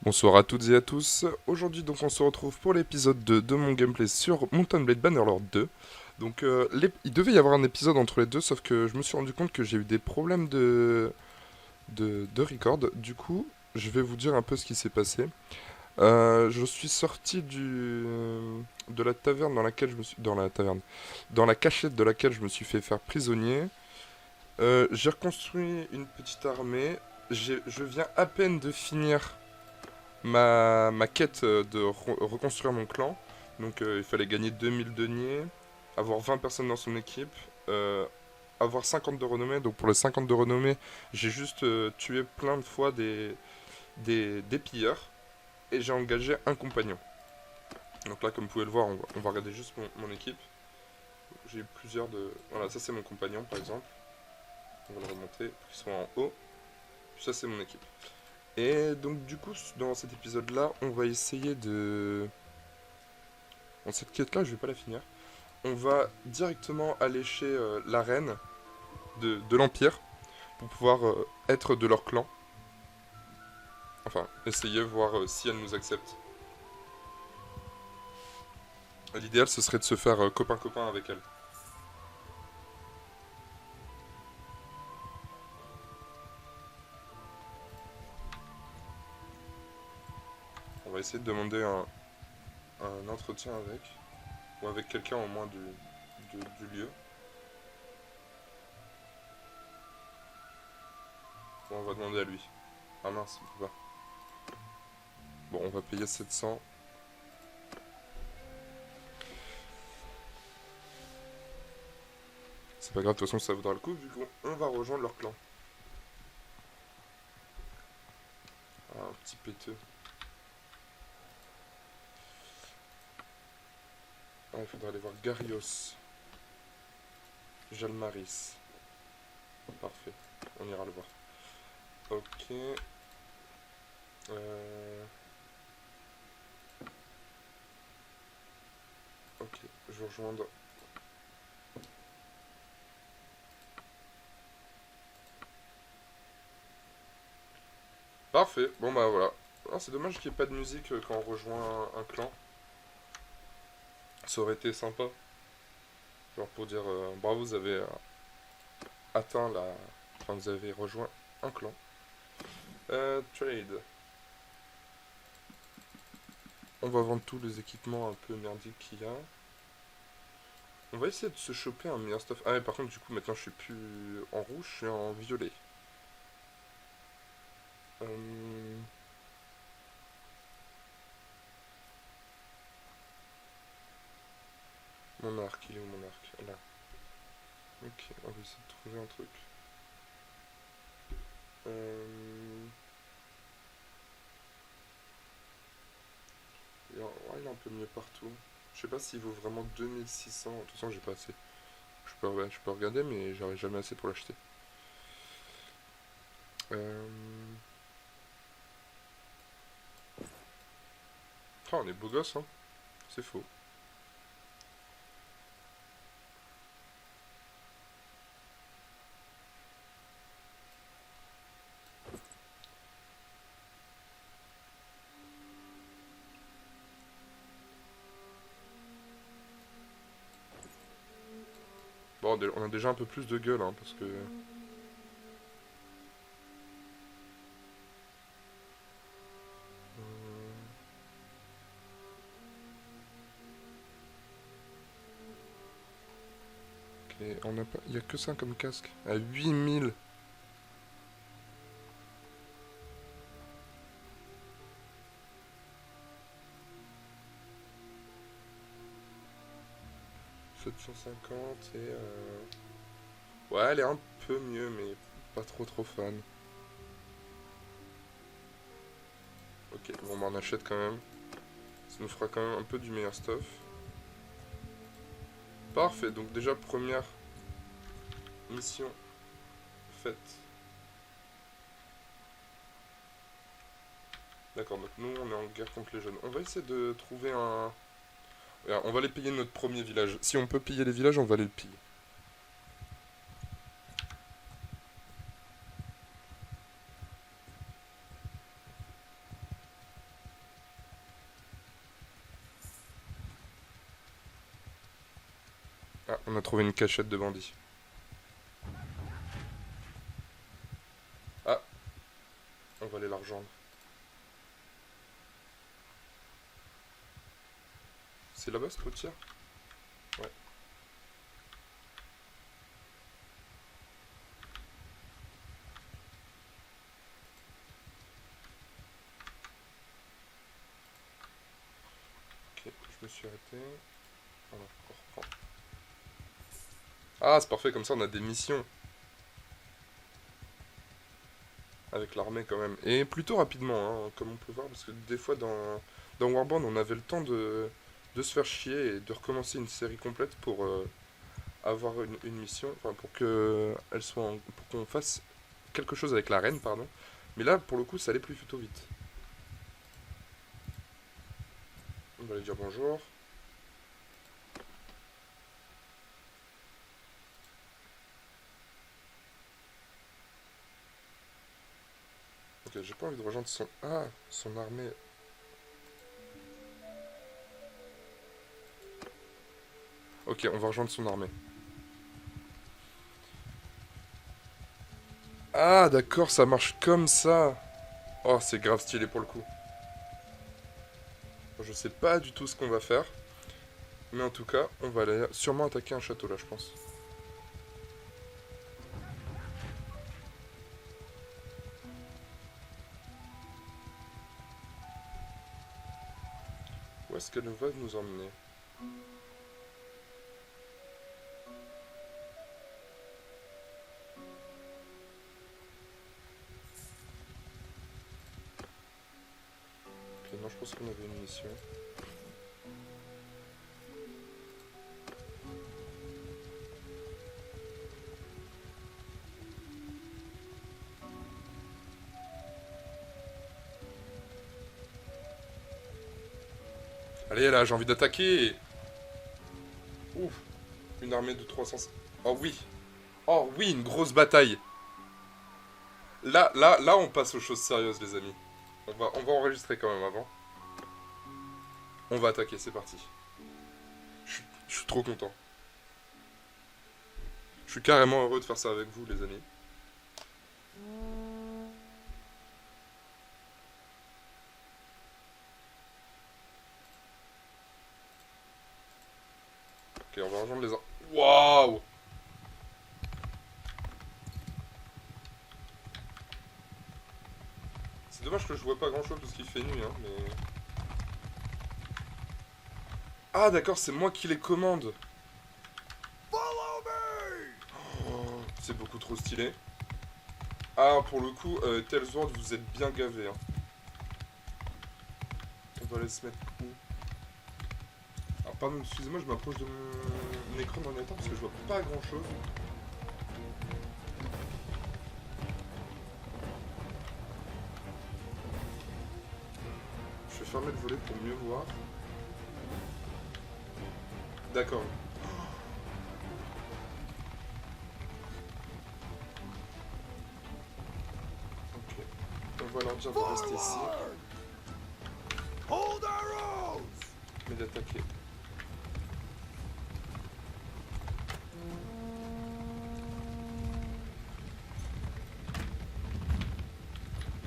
Bonsoir à toutes et à tous. Aujourd'hui donc on se retrouve pour l'épisode 2 de mon gameplay sur Mountain Blade Bannerlord 2. Donc il devait y avoir un épisode entre les deux sauf que je me suis rendu compte que j'ai eu des problèmes de record. Du coup je vais vous dire un peu ce qui s'est passé. Je suis sorti de la taverne dans laquelle je me suis... Dans la taverne. Dans la cachette de laquelle je me suis fait faire prisonnier. J'ai reconstruit une petite armée. Je viens à peine de finir ma quête de reconstruire mon clan. Donc il fallait gagner 2000 deniers, avoir 20 personnes dans son équipe, euh, avoir 50 de renommée. Donc pour les 50 de renommée, j'ai juste tué plein de fois des pilleurs et j'ai engagé un compagnon. Donc là, comme vous pouvez le voir, on va regarder juste mon équipe. J'ai eu plusieurs de... Voilà, ça c'est mon compagnon par exemple. On va le remonter pour qu'il soit en haut. Puis ça c'est mon équipe. Et donc du coup, dans cet épisode-là, on va essayer de... Dans cette quête-là, je vais pas la finir. On va directement aller chez la reine de l'Empire pour pouvoir être de leur clan. Enfin, essayer, voir si elle nous accepte. L'idéal, ce serait de se faire copain-copain avec elle. On va essayer de demander un entretien avec, ou avec quelqu'un au moins du lieu. Bon, on va demander à lui. Ah mince, on peut pas. Bon, on va payer 700. C'est pas grave, de toute façon, ça vaudra le coup, vu qu'on va rejoindre leur clan. Ah, un petit péteux. Ah, il faudra aller voir Garios. Jalmaris. Parfait, on ira le voir. Ok. Euh, Ok, je vais rejoindre. Parfait, bon bah voilà. Ah, c'est dommage qu'il n'y ait pas de musique quand on rejoint un clan. Ça aurait été sympa. Genre pour dire bravo, vous avez atteint la. Enfin, vous avez rejoint un clan. Trade. On va vendre tous les équipements un peu merdiques qu'il y a. On va essayer de se choper un meilleur stuff. Ah, mais par contre, du coup, maintenant je suis plus en rouge, je suis en violet. Euh, Mon arc, il est où mon arc? Là. Ok, on va essayer de trouver un truc. Euh... Ouais, il est un peu mieux partout. Je sais pas s'il vaut vraiment 2600. De toute façon, j'ai pas assez. Je peux regarder, mais j'aurais jamais assez pour l'acheter. Euh... Ah, on est beau gosse, hein. C'est faux. Bon, on a déjà un peu plus de gueule, hein, parce que... Ok, on a pas... Il y a que ça comme casque. À 8000. 750 et... Ouais, elle est un peu mieux, mais pas trop fan. Ok, bon, bah on achète quand même. Ça nous fera quand même un peu du meilleur stuff. Parfait, donc déjà première mission faite. D'accord, donc nous on est en guerre contre les jeunes. On va essayer de trouver un... On va aller piller notre premier village. Si on peut piller les villages, on va aller le piller. on a trouvé une cachette de bandits. Ah, on va aller la rejoindre. C'est là-bas ce clôture? Ouais. Ok, je me suis arrêté. Voilà, on reprend. Ah, c'est parfait, comme ça on a des missions. Avec l'armée quand même. Et plutôt rapidement, hein, comme on peut voir, parce que des fois dans Warband on avait le temps de se faire chier et de recommencer une série complète pour avoir une mission, enfin pour que elle soit pour qu'on fasse quelque chose avec la reine, pardon. Mais là, pour le coup, ça allait plutôt vite. On va aller dire bonjour. Ok, j'ai pas envie de rejoindre son... Ah, son armée. Ok, on va rejoindre son armée. Ah, d'accord, ça marche comme ça. Oh, c'est grave stylé pour le coup. Je sais pas du tout ce qu'on va faire. Mais en tout cas, on va aller sûrement attaquer un château là, je pense. Où est-ce qu'elle va nous emmener? Ok, non, je pense qu'on avait une mission. Allez là, j'ai envie d'attaquer. Ouf, une armée de 300... Oh oui. Oh oui, une grosse bataille. Là, on passe aux choses sérieuses, les amis. On va enregistrer quand même avant. On va attaquer, c'est parti. Je suis trop content. Je suis carrément heureux de faire ça avec vous, les amis. Ok, on va rejoindre les... Waouh! C'est dommage que je vois pas grand chose parce qu'il fait nuit, hein, mais... Ah d'accord, c'est moi qui les commande. Oh, c'est beaucoup trop stylé. Ah, pour le coup, Tellsworth, vous êtes bien gavé. Hein. On va aller se mettre où? Alors pardon, excusez-moi, je m'approche de mon écran d'ordinateur parce que je vois pas grand chose. Je vais fermer le volet pour mieux voir. D'accord. Ok. On va leur dire de rester ici. Mais d'attaquer.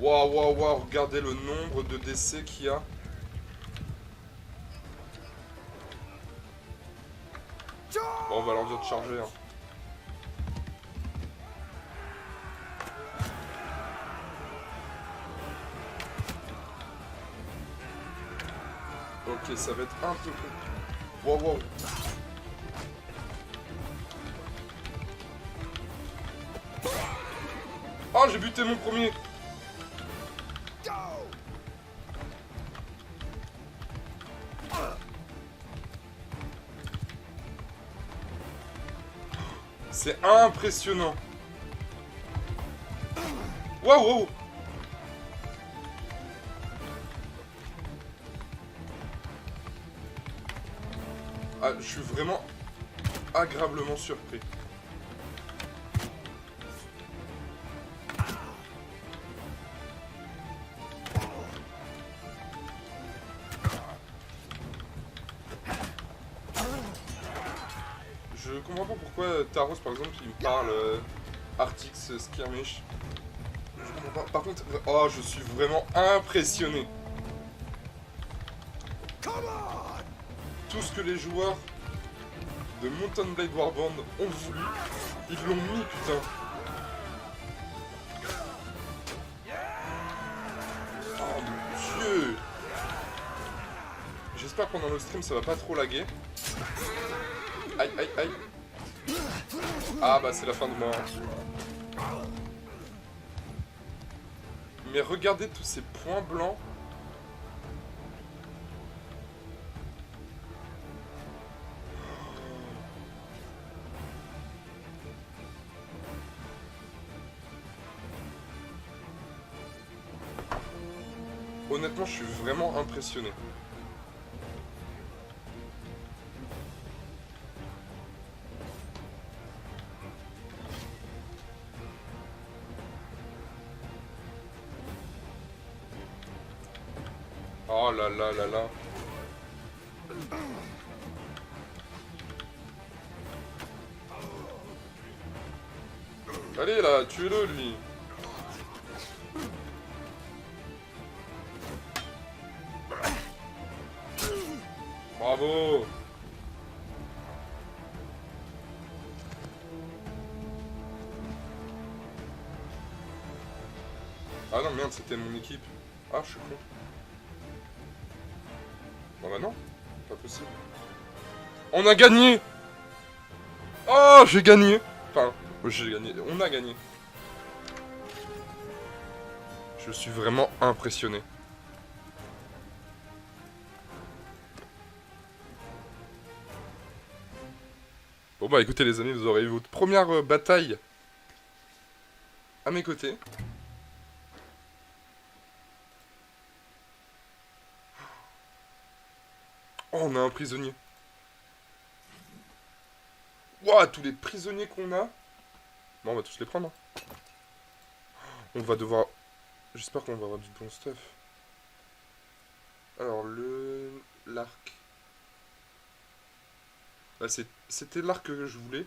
Waouh, waouh, waouh, regardez le nombre de décès qu'il y a. Bon, on va leur dire de charger. Hein. Ok, ça va être un peu compliqué. Waouh, waouh. Oh, j'ai buté mon premier. C'est impressionnant. Waouh, waouh. Ah, je suis vraiment agréablement surpris. Je comprends pas pourquoi Taros, par exemple, il me parle Artix Skirmish. Je comprends pas. Par contre, oh, je suis vraiment impressionné. Tout ce que les joueurs de Mountain Blade Warband ont voulu, ils l'ont mis, putain. Oh mon dieu. J'espère que pendant le stream ça va pas trop laguer. Aïe aïe aïe. Ah bah c'est la fin de moi. Mais regardez tous ces points blancs. Honnêtement, je suis vraiment impressionné. Oh là là là là. Allez là, tuez-le lui. Bravo. Ah non merde, c'était mon équipe. Ah, je suis con. Bon bah non, pas possible. On a gagné. Oh, j'ai gagné. Enfin, j'ai gagné. On a gagné. Je suis vraiment impressionné. Bon bah écoutez les amis, vous aurez eu votre première bataille à mes côtés. Oh, on a un prisonnier. Ouah, tous les prisonniers qu'on a. Bon, on va tous les prendre. Hein. On va devoir... J'espère qu'on va avoir du bon stuff. Alors, l'arc. Là, c'était l'arc que je voulais.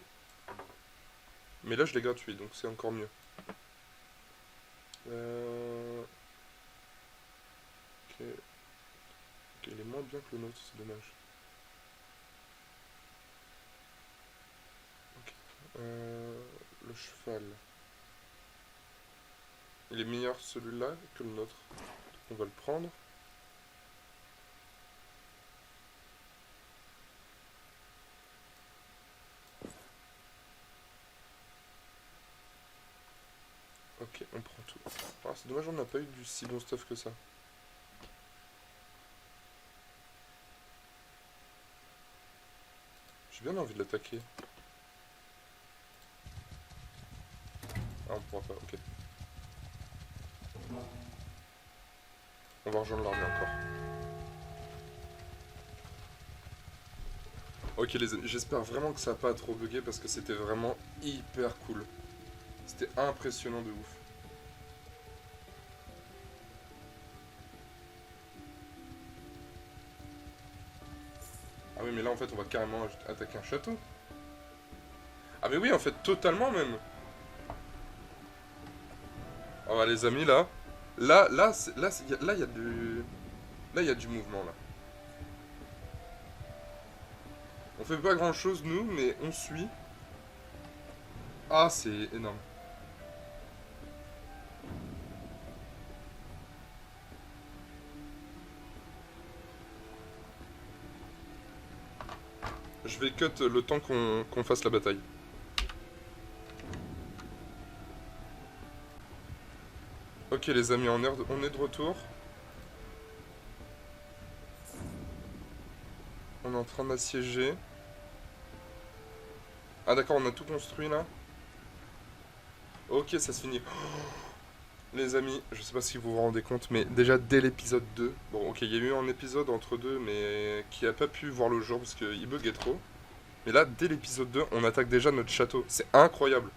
Mais là, je l'ai gratuit, donc c'est encore mieux. Ok. Ok, il est moins bien que le nôtre, c'est dommage. Ok. Le cheval. Il est meilleur celui-là que le nôtre. On va le prendre. Ok, on prend tout. Ah, c'est dommage, on n'a pas eu du si bon stuff que ça. J'ai bien envie de l'attaquer. Ah, on pourra pas, ok. On va rejoindre l'armée encore. Ok les amis, j'espère vraiment que ça va pas trop bugué parce que c'était vraiment hyper cool. C'était impressionnant de ouf. Ah oui mais là en fait on va carrément attaquer un château. Ah mais oui en fait totalement même. Oh bah les amis là. Là il y a du... Là il y a du mouvement là. On fait pas grand chose nous mais on suit. Ah c'est énorme. Je vais cut le temps qu'on fasse la bataille. Ok les amis, on est de retour. On est en train d'assiéger. Ah d'accord, on a tout construit là. Ok, ça se finit. Les amis, je sais pas si vous vous rendez compte, mais déjà dès l'épisode 2, bon ok, il y a eu un épisode entre deux, mais qui a pas pu voir le jour parce qu'il buguait trop. Mais là, dès l'épisode 2, on attaque déjà notre château. C'est incroyable.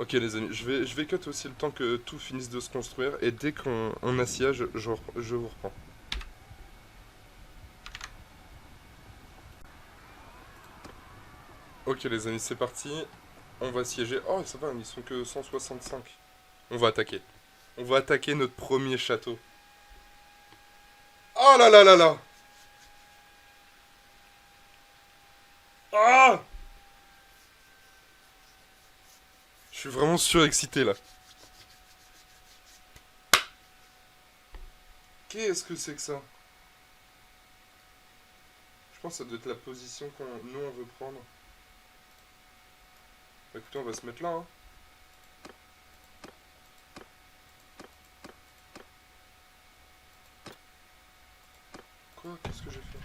Ok les amis, je vais cut aussi le temps que tout finisse de se construire et dès qu'on assiège, je vous reprends. Ok les amis, c'est parti. On va siéger. Oh ça va, ils sont que 165. On va attaquer. On va attaquer notre premier château. Oh là là là là. Ah. Je suis vraiment surexcité là. Qu'est-ce que c'est que ça? Je pense que ça doit être la position qu'on nous on veut prendre. Bah, écoutez, on va se mettre là. Hein. Quoi? Qu'est-ce que j'ai fait?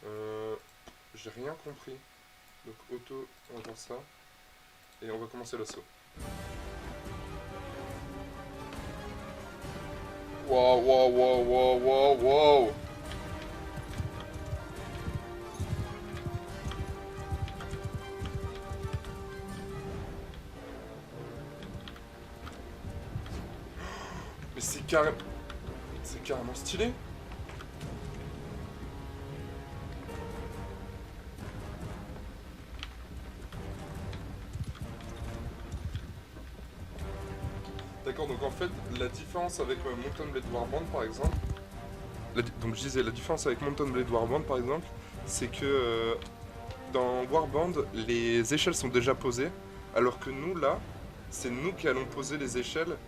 Euh, j'ai rien compris. Donc auto, on va faire ça. Et on va commencer l'assaut. Wow, wow, wow, wow, wow, wow. Mais c'est carrément stylé. D'accord, donc en fait, la différence avec Mountain Blade Warband par exemple, donc je disais, la différence avec Mountain Blade Warband par exemple, c'est que dans Warband, les échelles sont déjà posées, alors que nous là, c'est nous qui allons poser les échelles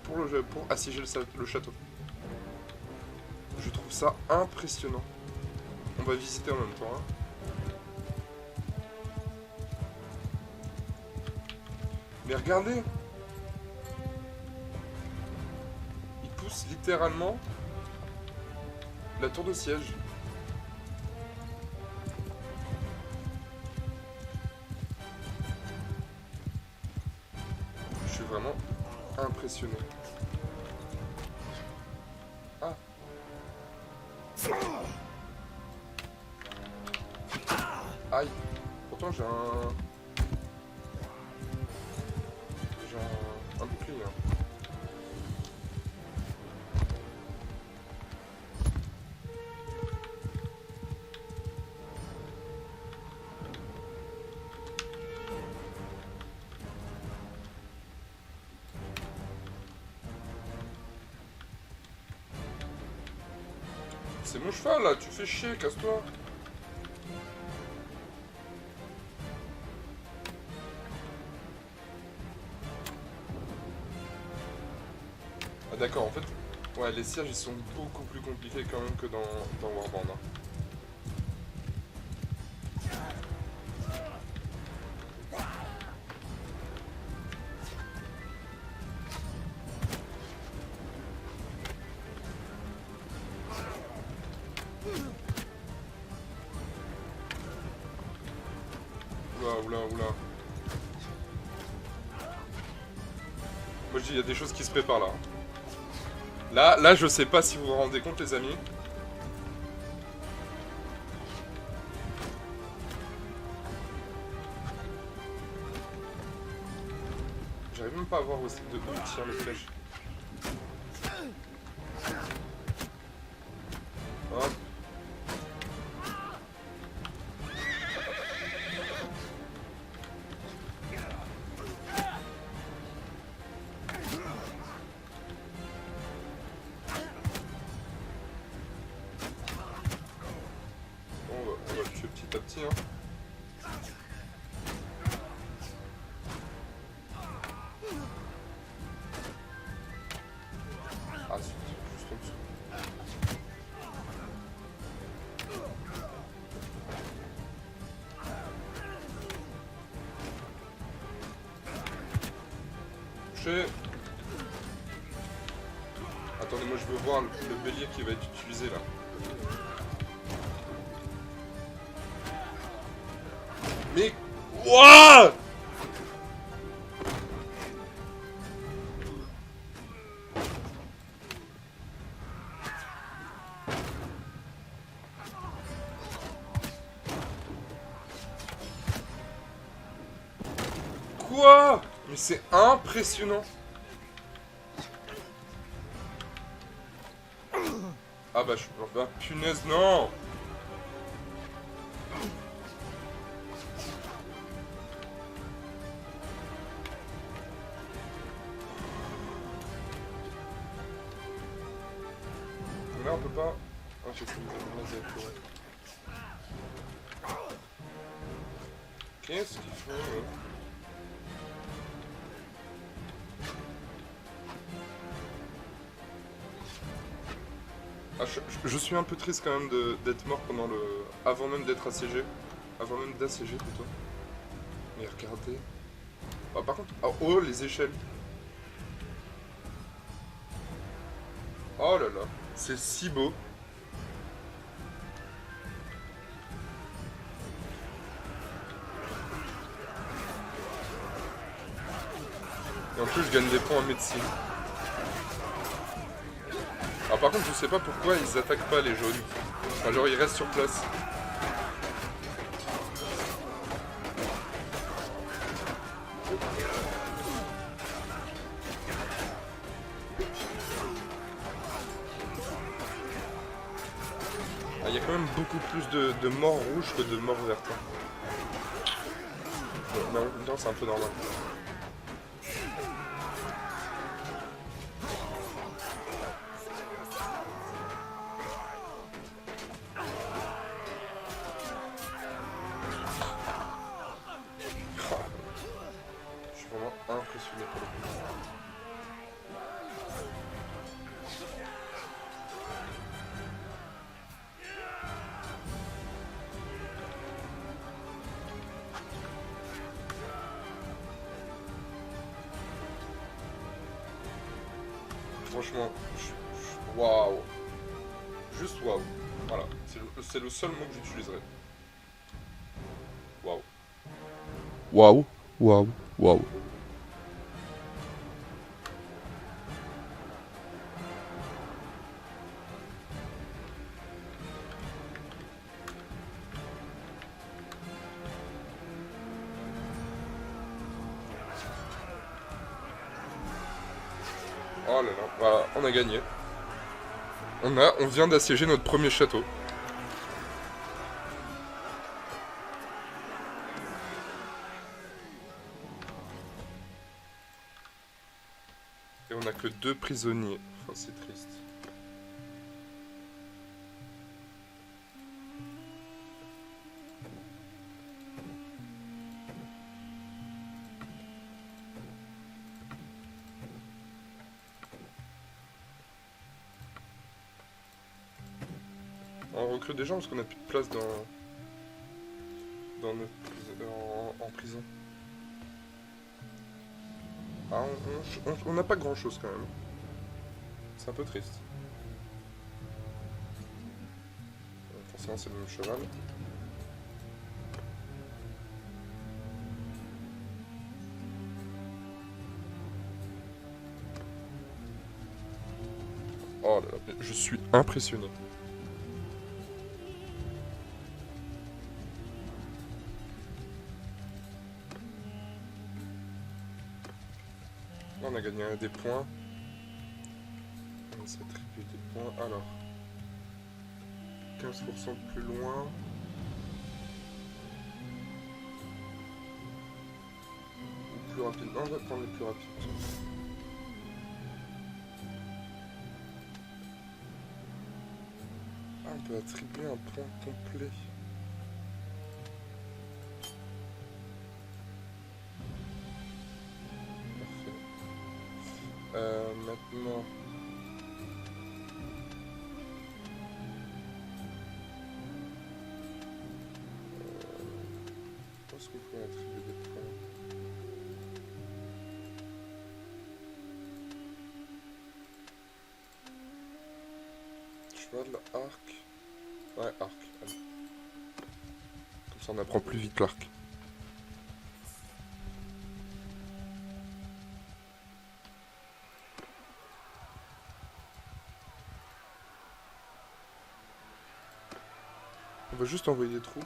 pour assiéger le château. Je trouve ça impressionnant. On va visiter en même temps. Hein. Mais regardez, il pousse littéralement la tour de siège. Je suis vraiment impressionné. Ah. Aïe. Pourtant j'ai un... J'ai un bouclier. Hein. C'est mon cheval là, tu fais chier, casse-toi. Ah d'accord, en fait, ouais, les sièges ils sont beaucoup plus compliqués quand même que dans Warband. Hein. Oula, oula, oula. Moi je dis, il y a des choses qui se préparent là. Là, je sais pas si vous vous rendez compte les amis. J'arrive même pas à voir où tirent les flèches. Hop. Bon, on va le tuer petit à petit. Hein. Ah, c'est juste en dessous. Touché. Attendez, moi je veux voir le bélier qui va être utilisé là. Mais... Wouah! Quoi? Mais c'est impressionnant. Ah bah je suis... Ah, punaise, non. Là on peut pas... Ah j'ai fait une laser, ouais. Qu'est-ce qu'ils font Ah, je suis un peu triste quand même d'être mort pendant le... Avant même d'être assiégé. Avant même d'assiéger plutôt. Mais regardez. Ah, par contre... Oh, oh, les échelles. Oh là là. C'est si beau. Et en plus je gagne des points en médecine. Alors par contre je sais pas pourquoi ils attaquent pas les jaunes. Enfin, genre ils restent sur place. Il y a quand même beaucoup plus de morts rouges que de morts vertes. Bon, mais en même temps c'est un peu normal. Je suis vraiment impressionné pour le coup. Franchement, waouh. Juste waouh. Voilà, c'est le seul mot que j'utiliserai. Waouh. Waouh, waouh, waouh. Oh là là, voilà, on a gagné. On vient d'assiéger notre premier château. Et on a que 2 prisonniers. Enfin, c'est triste. On recrute des gens parce qu'on a plus de place dans notre en prison. Ah, on n'a pas grand chose quand même. C'est un peu triste. Forcément c'est le même cheval. Oh là là, je suis impressionné. Là, on a gagné des points. On s'attribue des points. Alors, 15% plus loin. Ou plus rapide. Non, on va prendre le plus rapide. Ah, on peut attribuer un point complet. Maintenant... Où est-ce qu'on peut attribuer des points? Cheval, arc... Ouais, arc. Allez. Comme ça on apprend plus vite l'arc. On va juste envoyer des troupes.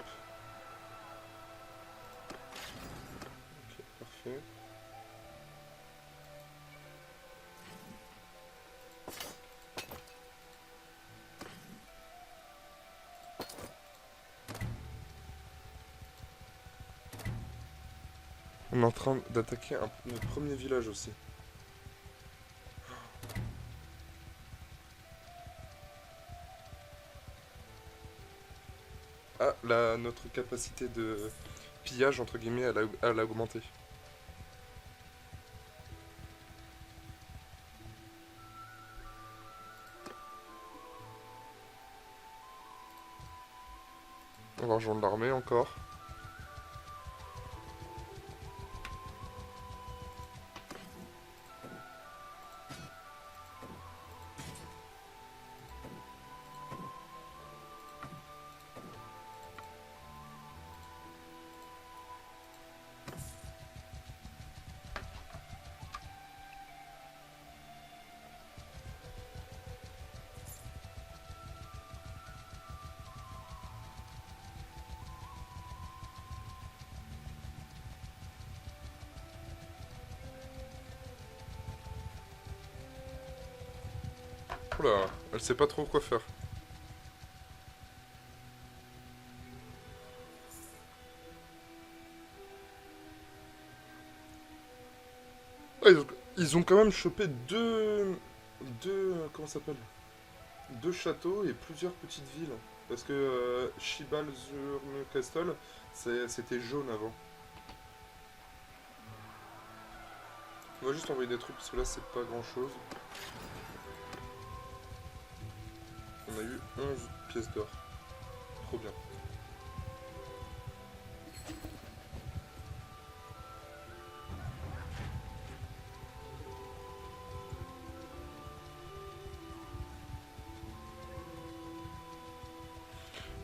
Ok, parfait. On est en train d'attaquer notre premier village aussi. Ah, là, notre capacité de pillage, entre guillemets, elle a augmenté. On va rejoindre l'armée encore. Oula, elle sait pas trop quoi faire. Ah, ils ont quand même chopé comment ça s'appelle? Deux châteaux et plusieurs petites villes. Parce que Castle, c'était jaune avant. On va juste envoyer des troupes parce que là c'est pas grand chose. On a eu 11 pièces d'or. Trop bien.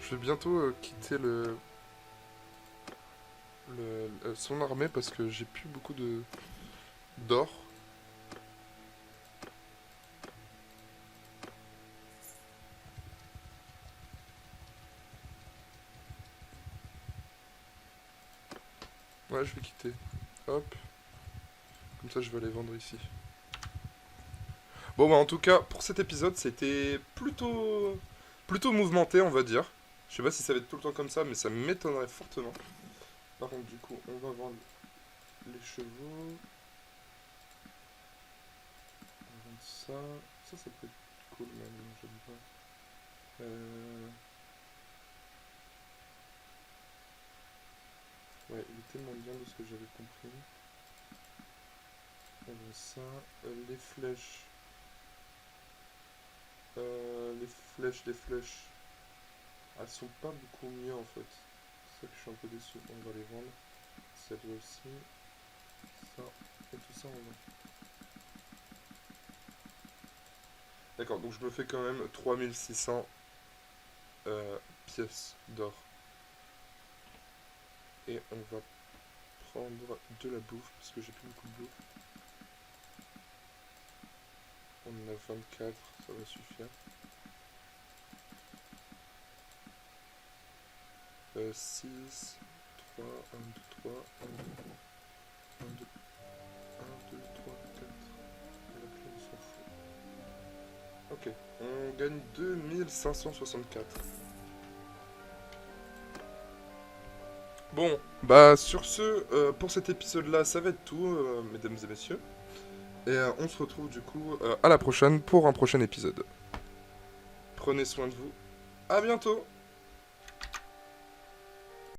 Je vais bientôt quitter son armée parce que j'ai plus beaucoup de d'or. Ouais, je vais quitter. Hop. Comme ça, je vais aller vendre ici. Bon, bah, en tout cas, pour cet épisode, c'était plutôt mouvementé, on va dire. Je sais pas si ça va être tout le temps comme ça, mais ça m'étonnerait fortement. Par contre, du coup, on va vendre les chevaux. On va vendre ça. Ça peut être cool, même, j'aime pas. Ouais, il est tellement bien de ce que j'avais compris. On va ça. Les flèches. Les flèches. Elles sont pas beaucoup mieux en fait. C'est ça que je suis un peu déçu. On va les vendre. Celle-là aussi. Ça. Et tout ça on vend. D'accord, donc je me fais quand même 3600 pièces d'or. Et on va prendre de la bouffe parce que j'ai plus beaucoup de bouffe. On en a 24, ça va suffire. 6, 3, 1, 2, 3, 1, 2, 1, 2, 1, 2, 3, 4. Et la clé, on s'en fout. Ok, on gagne 2564. Bon, bah sur ce, pour cet épisode-là, ça va être tout, mesdames et messieurs. Et on se retrouve du coup à la prochaine pour un prochain épisode. Prenez soin de vous. À bientôt!